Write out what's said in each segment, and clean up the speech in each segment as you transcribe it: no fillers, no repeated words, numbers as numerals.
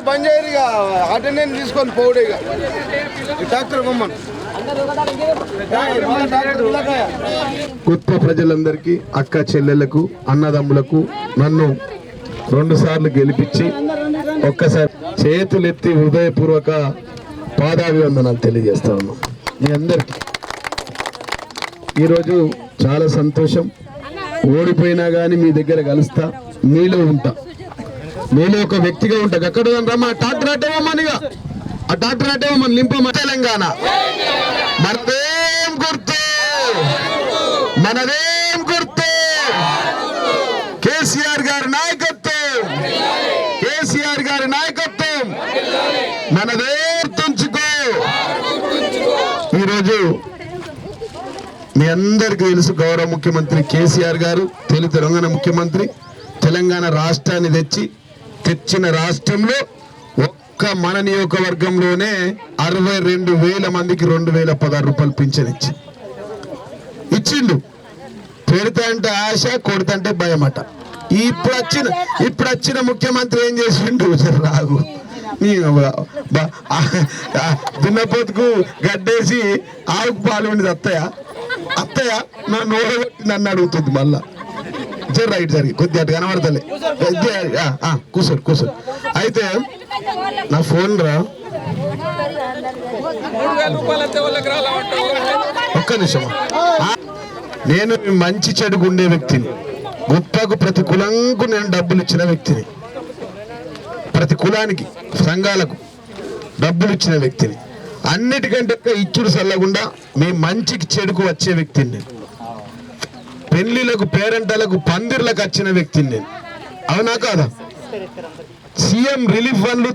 పంజాయిగా attendance తీసుకొని పోడు ఇక డాక్టర్ బొమ్మను కొత్త ప్రజలందరికీ, అక్క చెల్లెళ్లకు, అన్నదమ్ములకు నన్ను 2 సార్లు గెలిపించి ఒక్కసారి చేతులెత్తి హృదయపూర్వక పాదాభివందనాలు తెలియజేస్తా ఉన్నాం మీ అందరికీ. ఈరోజు చాలా సంతోషం. ఓడిపోయినా కానీ మీ దగ్గర కలుస్తా, మీలో ఉంటా, మీలో ఒక వ్యక్తిగా ఉంటా. అక్కడ రమ్మా డాక్టర్ అట్టేవమ్మనిగా, ఆ డాక్టర్ అట్టేవమ్మని నింపమ్మ. తెలంగాణ మనదేం గుర్తు, మనదేం గుర్తు, కేసీఆర్ గారి నాయకత్వం, కేసీఆర్ గారి నాయకత్వం మనదే గుర్తుంచుకో. ఈరోజు మీ అందరికీ తెలుసు, గౌరవ ముఖ్యమంత్రి కేసీఆర్ గారు తెలంగాణ ముఖ్యమంత్రి తెలంగాణ రాష్ట్రాన్ని తెచ్చిన రాష్ట్రంలో ఒక్క మన నియోజకవర్గంలోనే 62,000 మందికి 2,016 రూపాయలు పింఛన్ ఇచ్చిండు. పెడతా అంటే ఆశ, కొడతా అంటే భయం అట. ఇప్పుడు వచ్చిన ముఖ్యమంత్రి ఏం చేసిండు రాగు, దున్నపోతుకు గడ్డేసి ఆవుకు పాలు ఉండేది అత్తయ్య నన్ను నన్ను అడుగుతుంది మళ్ళా. రైట్ జరిగి కొద్దిగా అటు కనబడతలే, కూర్చోరు. అయితే నా ఫోన్ రా, ఒక్క నిమిషం. నేను మంచి చెడుగు ఉండే వ్యక్తిని, గొప్పకు ప్రతి కులంకు నేను డబ్బులు ఇచ్చిన వ్యక్తిని, ప్రతి కులానికి సంఘాలకు డబ్బులు ఇచ్చిన వ్యక్తిని, అన్నిటికంటే ఇచ్చుడు సల్లకుండా మీ మంచికి చెడుకు వచ్చే వ్యక్తిని నేను, పెళ్లిలకు పేరెంటాలకు పందిర్లకు వచ్చిన వ్యక్తిని నేను, అవునా కాదా? సీఎం రిలీఫ్ ఫండ్లు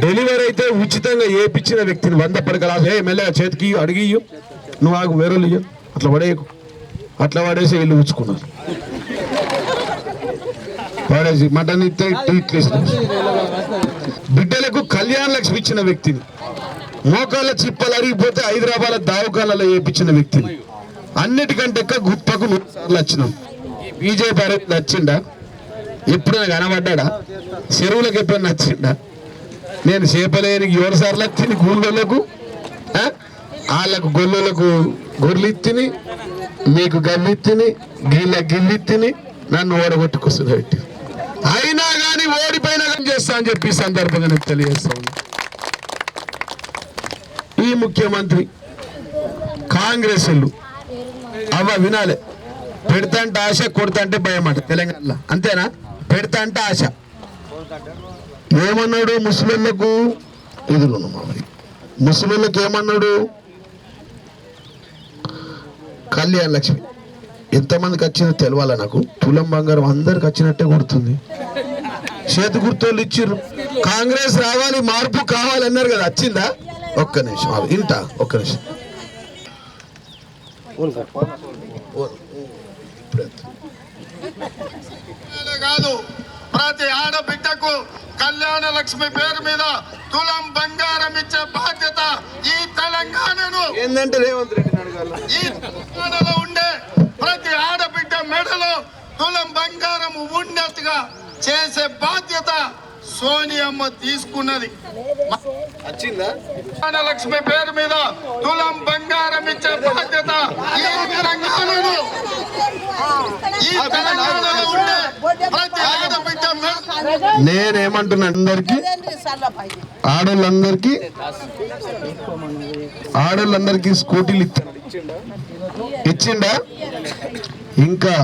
డెలివరీ అయితే ఉచితంగా ఏపించిన వ్యక్తిని, 100 పడకలు మెల్లగా చేతికి అడిగి నువ్వు ఆగు, వేరే ఇయ్య, అట్లా పడేయకు, అట్లా పడేసి ఇల్లు ఉంచుకున్నారు, పడేసి మటన్ ఇస్తే ఇట్లేసి. బిడ్డలకు కళ్యాణ లక్ష్మి ఇచ్చిన వ్యక్తిని, మోకాళ్ళ చిప్పలు అరిగిపోతే హైదరాబాద్ దావకాలలో వేయించిన వ్యక్తిని, అన్నిటికంటే గుప్పకు 100 సార్లు వచ్చినాం. బీజేపీ అరవింద్ వచ్చిండా? ఎప్పుడైనా కనబడ్డా? చెరువులకు ఎప్పుడైనా వచ్చిండా? నేను చేపలేనికి 7 సార్లు వచ్చింది. గూళ్ళకు వాళ్ళకు గొల్లులకు గొర్రెలు ఇత్తిని, మీకు గవ్విత్తిని, గిల్లెత్తిని, నన్ను ఓడగొట్టుకొస్తుంది. అయినా కానీ ఓడిపోయినా చేస్తా అని చెప్పి సందర్భంగా నేను తెలియజేస్తా ఉన్నా. ఈ ముఖ్యమంత్రి కాంగ్రెస్ వినాలి, పెడతా అంటే ఆశ, కొడతా అంటే భయం అంట తెలంగాణలో, అంతేనా? పెడతా అంటే ఆశ. ఏమన్నాడు ముస్లింలకు? ఎదురును ముస్లింలకు ఏమన్నాడు? కళ్యాణ లక్ష్మి ఎంతమందికి వచ్చిందో తెలవాలా నాకు. తులం బంగారం అందరికి వచ్చినట్టే గుర్తుంది. చేతి గుర్తోళ్ళు ఇచ్చిర్రు. కాంగ్రెస్ రావాలి, మార్పు కావాలి అన్నారు కదా, వచ్చిందా? ఒక్క నిమిషం ఇంటా, ఒక్క నిమిషం. కాదు, ప్రతి ఆడబిడ్డకు కళ్యాణ లక్ష్మి పేరు మీద తులం బంగారం ఇచ్చే బాధ్యత ఈ తెలంగాణను ఏంటంటే రేవంత్ రెడ్డి ఈ తెలంగాణలో ఉండే ప్రతి ఆడబిడ్డ మెడలో తులం బంగారం ఉన్నట్టుగా చేసే బాధ్యత సోనియమ్మ తీసుకున్నది. లక్ష్మి పేరు మీద తులం బంగారం ఇచ్చే బాధ్యత ఈ తెలంగాణలో ఉండే ప్రతి ఆడబిడ్డ. నేనేమంటున్నా, అందరికి ఆడోళ్ళందరికీ స్కూటీలు ఇచ్చిండా? ఇంకా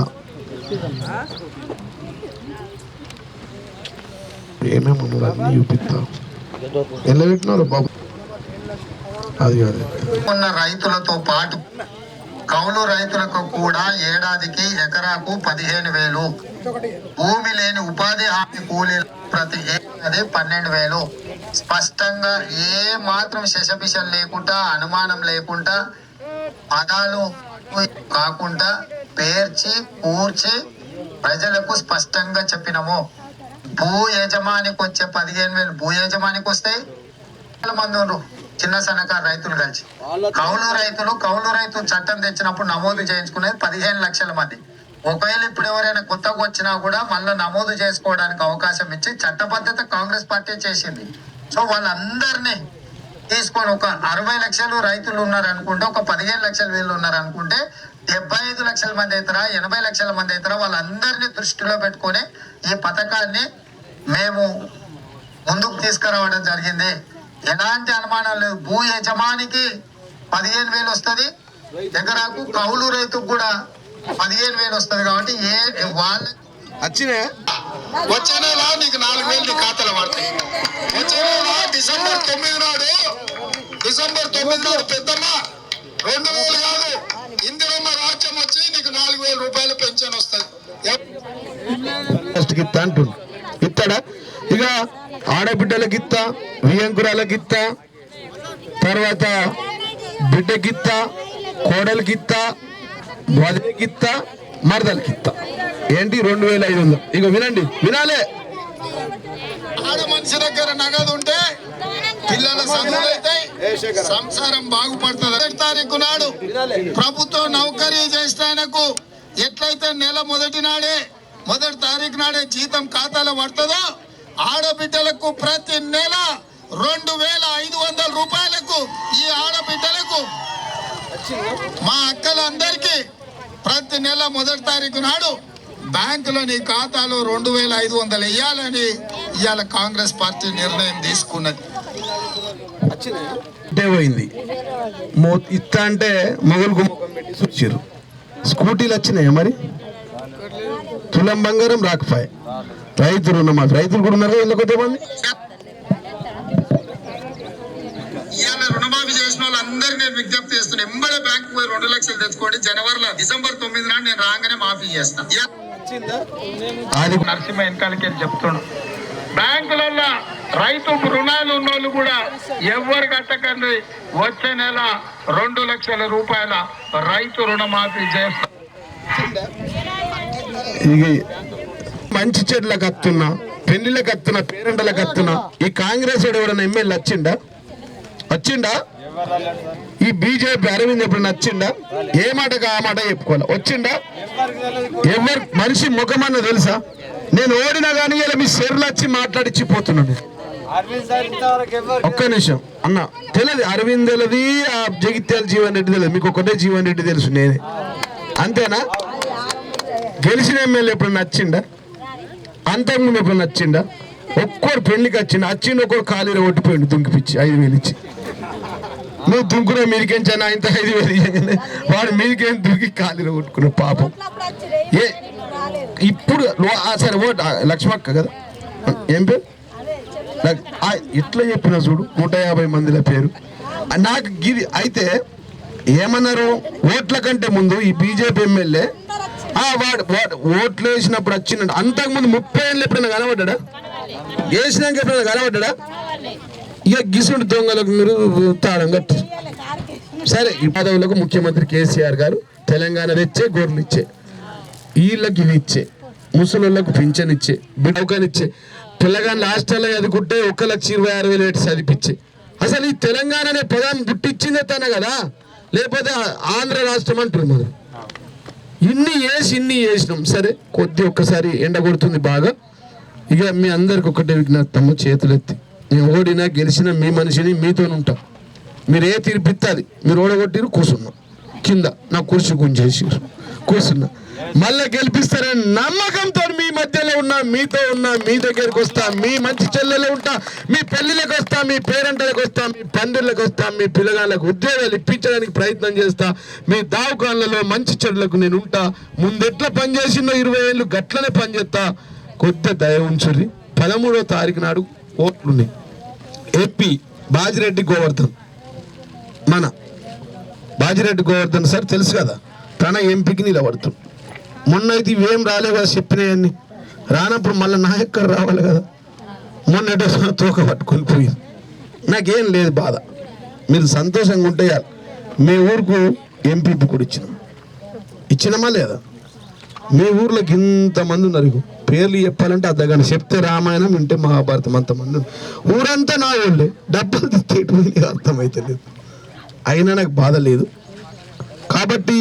ఏమేమి అన్ని చూపిస్తావు, ఎలా పెట్టినారు బాబు? అది కాదు, ఉన్న రైతులతో పాటు కౌలు రైతులకు కూడా ఏడాదికి ఎకరాకు 15,000, భూమి లేని ఉపాధి హామీ కూలీలు ప్రతి ఏడాది 12,000. స్పష్టంగా ఏ మాత్రం శశపిశం లేకుండా, అనుమానం లేకుండా, పదాలు కాకుండా పేర్చి కూర్చి ప్రజలకు స్పష్టంగా చెప్పినాము. భూ యజమానికి వచ్చే 15,000 భూ యజమానికి వస్తాయి. మంది చిన్న సన్నకారు రైతులు కలిసి కౌలు రైతు చట్టం తెచ్చినప్పుడు నమోదు చేయించుకునేది 15 లక్షల మంది. ఒకవేళ ఇప్పుడు ఎవరైనా కొత్తగా వచ్చినా కూడా మళ్ళీ నమోదు చేసుకోవడానికి అవకాశం ఇచ్చి చట్టబద్ధత కాంగ్రెస్ పార్టీ చేసింది. సో వాళ్ళందరినీ తీసుకొని ఒక 60 లక్షలు రైతులు ఉన్నారు అనుకుంటే, ఒక 15 లక్షల వీళ్ళు ఉన్నారు అనుకుంటే 75 లక్షల మంది అవుతారా, 80 లక్షల మంది అవుతారా, వాళ్ళందరినీ దృష్టిలో పెట్టుకొని ఈ పథకాన్ని మేము ముందుకు తీసుకురావడం జరిగింది. ఎలాంటి అనుమానం లేదు. భూ యజమానికి 15,000 వస్తుంది, ఎకరాకు కౌలు రైతుకు కూడా 15,000 వస్తుంది. కాబట్టి వాళ్ళ వచ్చినా వచ్చే నెల నీకు 4,000 నీ ఖాతాలో పడతాయి. వచ్చే నెల డిసెంబర్ 9 నాడు పెద్దమ్మ 2,000 కాదు, ఇందిరమ్మ రాజ్యం వచ్చి నీకు 4,000 రూపాయల పెన్షన్ వస్తుంది. ఇస్తా అంటుండు. ఇస్తాడా? ఇక ఆడబిడ్డలకి ఇస్తా, వియంకురాలకి ఇస్తా, తర్వాత బిడ్డకి ఇస్తా, కోడలికి ఇస్తా, వదిలికి ఇస్తా, మరదలకి ఇస్తా. ఏంటి 2,500. ఇక వినాలే. ఆడ మనిషి దగ్గర నగదు ఉంటే పిల్లల చదువులైతే సంసారం బాగుపడుతుంది. 1 తారీఖు నాడు ప్రభుత్వ నౌకరీ చేస్తానకు ఎట్లయితే నెల మొదటి తారీఖు నాడే జీతం ఖాతాలో పడుతుందో, ఆడబిడ్డలకు ప్రతి నెల 2,500 రూపాయలకు ఈ ఆడబిడ్డలకు మా అక్కలందరికీ ప్రతి నెల మొదటి తారీఖు నాడు బ్యాంకులో నీ ఖాతాలో 2,500 వేయాలని ఇవాళ కాంగ్రెస్ పార్టీ నిర్ణయం తీసుకున్నది. పోయింది ఇస్తా అంటే మొగలు గుమ్మకం పెట్టి చూసిర్రు. స్కూటీలు వచ్చినాయా మరి? తులం బంగారం రాకపోయే. రైతులు రైతులు కూడా ఉన్నారు. ఎందుకంటే మంది ఇవాళ రుణమాఫీ చేసిన వాళ్ళందరూ నేను విజ్ఞప్తి చేస్తున్నా, ఎంబడే బ్యాంకు పోయి 2 లక్షలు తెచ్చుకోండి. డిసెంబర్ 9 నాడు నేను రాగానే మాఫీ చేస్తాను. నరసింహ వెనకాలకి చెప్తున్నాడు, బ్యాంకులలో రైతు రుణాలు ఉన్నోళ్ళు కూడా ఎవరు కట్టకండి, వచ్చే నెల 2 లక్షల రూపాయల రైతు రుణమాఫీ చేస్తారు. మంచి చెట్లకు వస్తున్నా, పెళ్లిళ్ళకి వస్తున్నా, పేరెంటలకు వస్తున్నా. ఈ కాంగ్రెస్ ఎవరైనా ఎమ్మెల్యే వచ్చిండా? ఈ బీజేపీ అరవింద్ ఎప్పుడైనా వచ్చిండా? ఏ మాటగా ఆ మాట చెప్పుకోవాలి. వచ్చిండా? ఎవరు మనిషి ముఖమన్న తెలుసా? నేను ఓడినా కానీ ఇలా మీ సెర్లు వచ్చి మాట్లాడిచ్చిపోతున్నాను. ఒక్క నిమిషం అన్న, తెలియదు అరవింద్ తెలియదు, ఆ జగిత్యాల జీవన్ రెడ్డి తెలియదు. మీకు ఒకటే జీవన్ రెడ్డి తెలుసు, నేనే. అంతేనా? గెలిచిన ఎమ్మెల్యే ఎప్పుడైనా వచ్చిండా? అంతకుముందు ఎప్పుడైనా వచ్చిండా? ఒక్కరు పెళ్లికి వచ్చిండు, ఒక్కరు ఖాళీలో కొట్టిపోయిండు దుంకిపిచ్చి 5,000 ఇచ్చి. నువ్వు దుంకున్నా మీరికేంచా ఇంత 5,000 ఇవ్వగానే వాడు మీరికేం దుంకి ఖాళీలో కొట్టుకున్న పాపం. ఇప్పుడు సరే ఓ లక్ష్మక్క కదా, ఏం పేరు? ఇట్లా చెప్పిన చూడు 150 మందిల పేరు నాకు గిరి. అయితే ఏమన్నారు? ఓట్ల కంటే ముందు ఈ బీజేపీ ఎమ్మెల్యే వాడు ఓట్లు వేసినప్పుడు వచ్చిండ. అంతకుముందు 30 ఏళ్ళు ఎప్పుడైనా కనబడ్డా? వేసినాక ఎప్పుడైనా కనబడ్డా? ఇక గిసుడు దొంగలకు మీరు తాళం కట్టి సరే. ఈ పదవులకు ముఖ్యమంత్రి కేసీఆర్ గారు తెలంగాణ తెచ్చే, గొర్రెలు ఇచ్చే, వీళ్ళకి ఇవి ఇచ్చే, ముసలిళ్ళకు పింఛన్ ఇచ్చే, బిడ్డనిచ్చే, పిల్లగాని హాస్టల్లో చదువుకుంటే 1,26,000 పెట్టి చదివించే. అసలు ఈ తెలంగాణ అనే పదాన్ని పుట్టించిందే తన కదా, లేకపోతే ఆంధ్ర రాష్ట్రం అంటారు. మనం ఇన్ని చేసినాం. సరే ఒక్కసారి ఎండ కొడుతుంది బాగా. ఇక మీ అందరికి ఒకటే విజ్ఞప్తమ్మ, చేతులెత్తి. నేను ఓడినా గెలిచినా మీ మనిషిని, మీతో ఉంటా. మీరు ఏ తీర్పిస్తుంది. మీరు ఓడగొట్టిరు, కూర్చున్నా కింద, నా కుర్చీ గుంజేసి కూర్చున్నా. మళ్ళీ గెలిపిస్తారని నమ్మకంతో మీ మధ్యలో ఉన్నా, మీతో ఉన్నా, మీ దగ్గరికి వస్తా, మీ మంచి చెల్లెలో ఉంటా, మీ పెళ్లిళ్ళకి వస్తా, మీ పేరెంటలకు వస్తా, మీ పందిళ్ళకి వస్తా, మీ పిల్లగాళ్ళకు ఉద్యోగాలు ఇప్పించడానికి ప్రయత్నం చేస్తా, మీ దావకాళ్ళలో మంచి చెడులకు నేను ఉంటా. ముందెట్లా పనిచేసిందో 20 ఏళ్ళు గట్లనే పనిచేస్తా. కొద్దిగా దయ ఉంచుర్రి. 13వ తారీఖు నాడు ఓట్లున్నాయి. ఏపీ బాజిరెడ్డి గోవర్ధన్, మన బాజిరెడ్డి గోవర్ధన్ సార్ తెలుసు కదా, తన ఎంపీకి నిలబడుతుంది. మొన్న అయితే ఇవేం రాలే కదా చెప్పినాయన్ని. రానప్పుడు మళ్ళీ నా ఎక్కడ రావాలి కదా. మొన్నటో తోక పట్టుకొని పోయింది. నాకేం లేదు బాధ, మీరు సంతోషంగా ఉంటే మీ ఊరుకు ఎంపీ కూడా ఇచ్చినామా లేదా? మీ ఊర్లోకి ఇంతమంది ఉన్నారు, పేర్లు చెప్పాలంటే అద్దగాని చెప్తే రామాయణం, వింటే మహాభారతం. అంతమంది ఊరంతా నా ఊళ్ళే. డబ్బులు తెచ్చేటువంటి అర్థమైతే లేదు. అయినా నాకు బాధ లేదు. కాబట్టి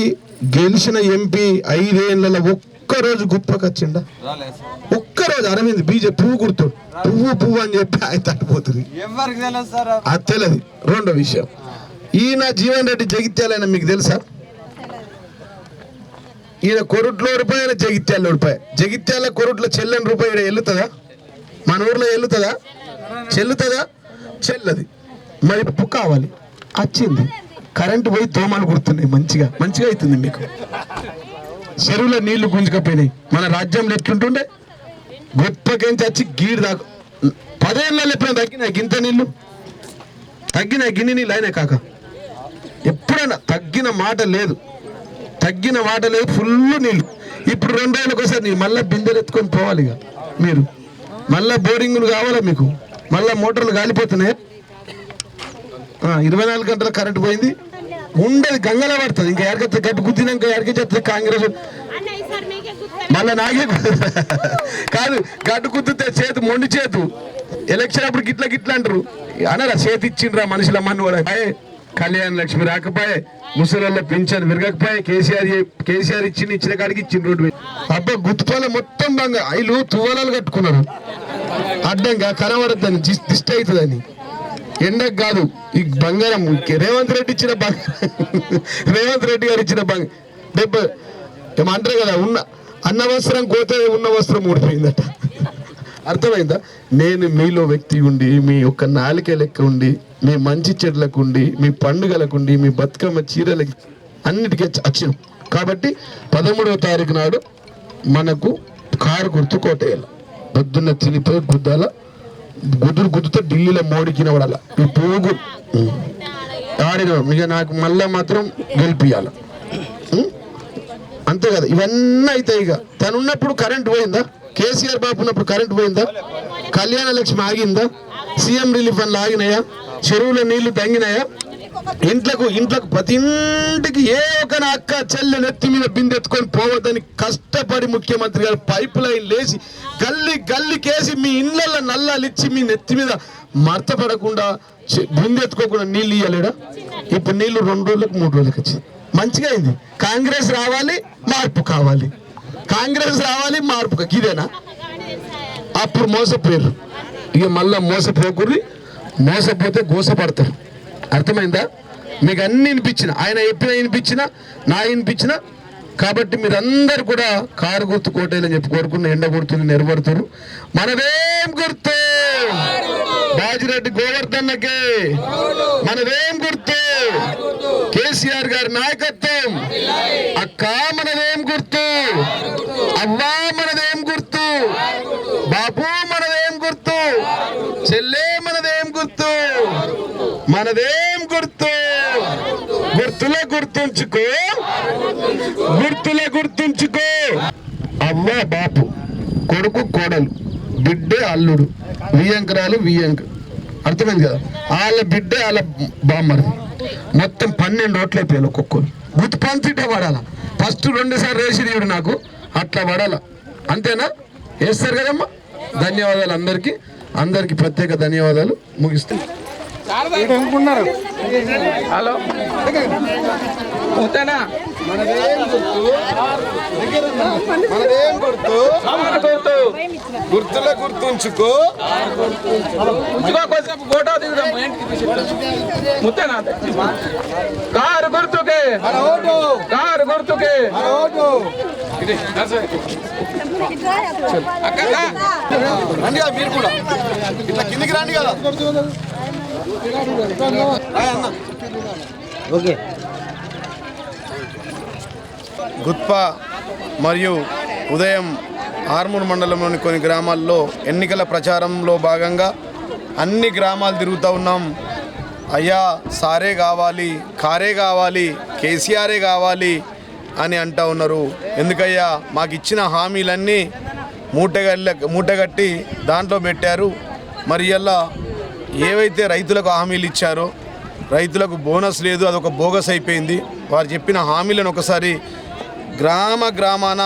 గెలిచిన ఎంపీ 5 ఏళ్లలో ఒక్కరోజు గుప్పకి వచ్చిండా? ఒక్కరోజు అరవింద్ బీజేపీ పువ్వు గుర్తు పువ్వు అని చెప్పి ఆయన తట్టిపోతుంది. అది తెలియదు. రెండో విషయం, ఈయన జీవన్ రెడ్డి జగిత్యాలైనా మీకు తెలుసా? ఈయన కొరుట్లో రూపాయల జగిత్యాల రూపాయి, జగిత్యాల కొరుట్ల చెల్లని రూపాయి ఇక్కడ వెళ్తుందా? మన ఊర్లో వెళ్తుందా? చెల్లది. మరి ఇప్పుడు కావాలి, వచ్చింది. కరెంటు పోయి దోమలు కుడుతున్నాయి. మంచిగా అవుతుంది మీకు. చెరువులో నీళ్లు గుంజుకపోయినాయి. మన రాజ్యంలో ఎట్లుంటుండే? గొప్పకేంచి వచ్చి గీడు దాకా 10 ఏళ్ళలో ఎప్పుడైనా తగ్గినాయి గింత నీళ్లు? తగ్గినాయి గిన్నె నీళ్ళు అయినాయి కాక? ఎప్పుడైనా తగ్గిన మాట లేదు. ఫుల్ నీళ్ళు. ఇప్పుడు 2 రోజులకు ఒకసారి నీళ్ళు మళ్ళీ బిందెలు ఎత్తుకొని పోవాలి. ఇక మీరు మళ్ళీ బోరింగులు కావాలా మీకు? మళ్ళీ మోటార్లు కాలిపోతున్నాయి. 24 గంటల కరెంటు పోయింది. ఉండేది గంగలో పడుతుంది. ఇంకా ఎక్కడికి గడ్డు గుద్దినాక ఎక్కడికి చెప్తుంది కాంగ్రెస్. మళ్ళీ నాకే కాదు, గడ్డు గుద్దితే చేతు మొండి చేతు. ఎలక్షన్ అప్పుడు గిట్ల అంటారు అనరా? చేతి ఇచ్చిండ్రా మనుషుల మన్ను కూడా. కళ్యాణ లక్ష్మి రాకపోయే, ముసలి పింఛన్ విరగకపోయే, కేసీఆర్ ఇచ్చిన కాడికి ఇచ్చిన రోడ్డు. అబ్బా గుర్తుపాల మొత్తం బాగా ఐలు తువ్వాలాలు కట్టుకున్నారు అడ్డంగా కనబడద్దని, దిష్టి అవుతుందని. ఎండకు కాదు, ఈ బంగారం రేవంత్ రెడ్డి గారు ఇచ్చిన బంగారం ఏమంటారు కదా, అన్న వస్త్రం కోతే ఉన్న వస్త్రం ఊడిపోయిందట. అర్థమైందా? నేను మీలో వ్యక్తి ఉండి, మీ యొక్క నాలిక లెక్క ఉండి, మీ మంచి చెట్లకు ఉండి, మీ పండుగలకు ఉండి, మీ బతుకమ్మ చీరలకి అన్నిటికీ వచ్చినాం. కాబట్టి 13వ తారీఖు నాడు మనకు కారు గుర్తు కోటేయాలి. పొద్దున్న తినిపోయి గుద్దుతో ఢిల్లీలో మోడీకిన పడాల. ఈ పువ్వు ఆడిన ఇక నాకు మళ్ళా మాత్రం గెలిపియాల. అంతే కదా? ఇవన్నీ అవుతాయి. ఇక తను ఉన్నప్పుడు కరెంట్ పోయిందా? కేసీఆర్ బాబు ఉన్నప్పుడు కరెంట్ పోయిందా? కళ్యాణ లక్ష్మి ఆగిందా? సీఎం రిలీఫ్ ఫండ్లు ఆగినాయా? చెరువుల నీళ్లు తగ్గినాయా? ఇంట్లకు ప్రతి ఇంటికి ఏ ఒక అక్క చెల్లె నెత్తి మీద బిందెత్తుకొని పోవద్దని కష్టపడి ముఖ్యమంత్రి గారు పైప్ లైన్ లేచి గల్లికేసి మీ ఇళ్లలో నల్లాలు ఇచ్చి మీ నెత్తి మీద మర్త పడకుండా బిందెత్తుకోకుండా నీళ్ళు ఇయ్యలేడా? ఇప్పుడు నీళ్లు 2 రోజులకు 3 రోజులకు వచ్చింది. మంచిగా అయింది. కాంగ్రెస్ రావాలి, మార్పు కావాలి. ఇదేనా? అప్పుడు మోసపోయారు. ఇక మళ్ళా మోసపోతే గోసపడతారు. అర్థమైందా? మీకు అన్ని వినిపించిన, ఆయన ఎప్పుడైనా వినిపించిన కాబట్టి మీరందరూ కూడా కారు గుర్తు కోటేయాలని చెప్పి కోరుకున్న. ఎండ కొడుతుంది, నెరబడుతారు. మనదేం గుర్తు? బాజిరెడ్డి గోవర్ధన్నకే. మనదేం గుర్తు? కేసీఆర్ గారి నాయకత్వం. అక్క మనదేం గుర్తు? అవ్వా మనదేం గుర్తు? బాబు మనదేం గుర్తు? చెల్లె మనదేం గుర్తు? గుర్తుంచుకో. అవ్వ బాపు, కొడుకు కోడలు, బిడ్డే అల్లుడు, వియంకరాలు వియంక. అర్థమైంది కదా? వాళ్ళ బిడ్డే వాళ్ళ బామ్మది. మొత్తం 12 ఓట్లు అయిపోయాలి ఒక్కొక్కరు. గుర్తు పంచిటే పడాల. ఫస్ట్ 2 సార్లు వేసి దేవుడు నాకు అట్లా పడాల. అంతేనా? వేస్తారు కదమ్మా. ధన్యవాదాలు అందరికీ ప్రత్యేక ధన్యవాదాలు. ముగిస్తాను. హలో గుర్తుంచుకో. ఫోటో దిగుదాం. ముత్తేనా? కారు గుర్తుకే. రండి కదా మీరు కూడా, ఇట్లా కిందికి రండి కదా. ఓకే. గుత్ప మరియు ఉదయం ఆర్మూర్ మండలంలోని కొన్ని గ్రామాల్లో ఎన్నికల ప్రచారంలో భాగంగా అన్ని గ్రామాలు తిరుగుతూ ఉన్నాం. అయ్యా సారే కావాలి, కారే కావాలి, కేసీఆరే కావాలి అని అంటూ ఉన్నారు. ఎందుకయ్యా? మాకు ఇచ్చిన హామీలన్నీ మూటగట్టి దాంట్లో పెట్టారు. మరి ఇలా ఏవైతే రైతులకు హామీలు ఇచ్చారో, రైతులకు బోనస్ లేదు, అదొక బోగస్ అయిపోయింది. వారు చెప్పిన హామీలను ఒకసారి గ్రామాన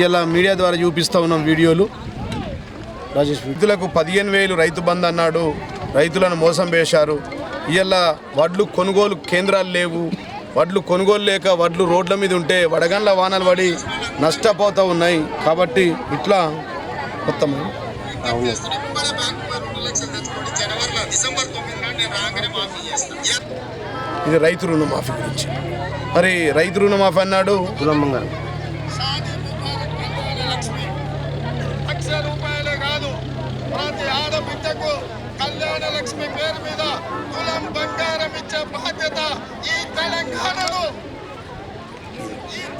ఇలా మీడియా ద్వారా చూపిస్తూ ఉన్నాం వీడియోలు. రైతులకు 15,000 రైతు బంధు అన్నాడు, రైతులను మోసం చేశారు. ఇలా వడ్లు కొనుగోలు కేంద్రాలు లేవు, వడ్లు కొనుగోలు లేక వడ్లు రోడ్ల మీద ఉంటే వడగండ్ల వానలు పడి నష్టపోతూ ఉన్నాయి. కాబట్టి ఇట్లా మొత్తం ఇది రైతు రుణమాఫీ గురించి. మరి రైతు రుణమాఫీ అన్నాడు ₹1,00,000 కాదు, ప్రతి ఆడబిడ్డకు కళ్యాణ లక్ష్మి పేరు మీద తులం బంగారం ఇచ్చే బాధ్యత ఈ తెలంగాణలో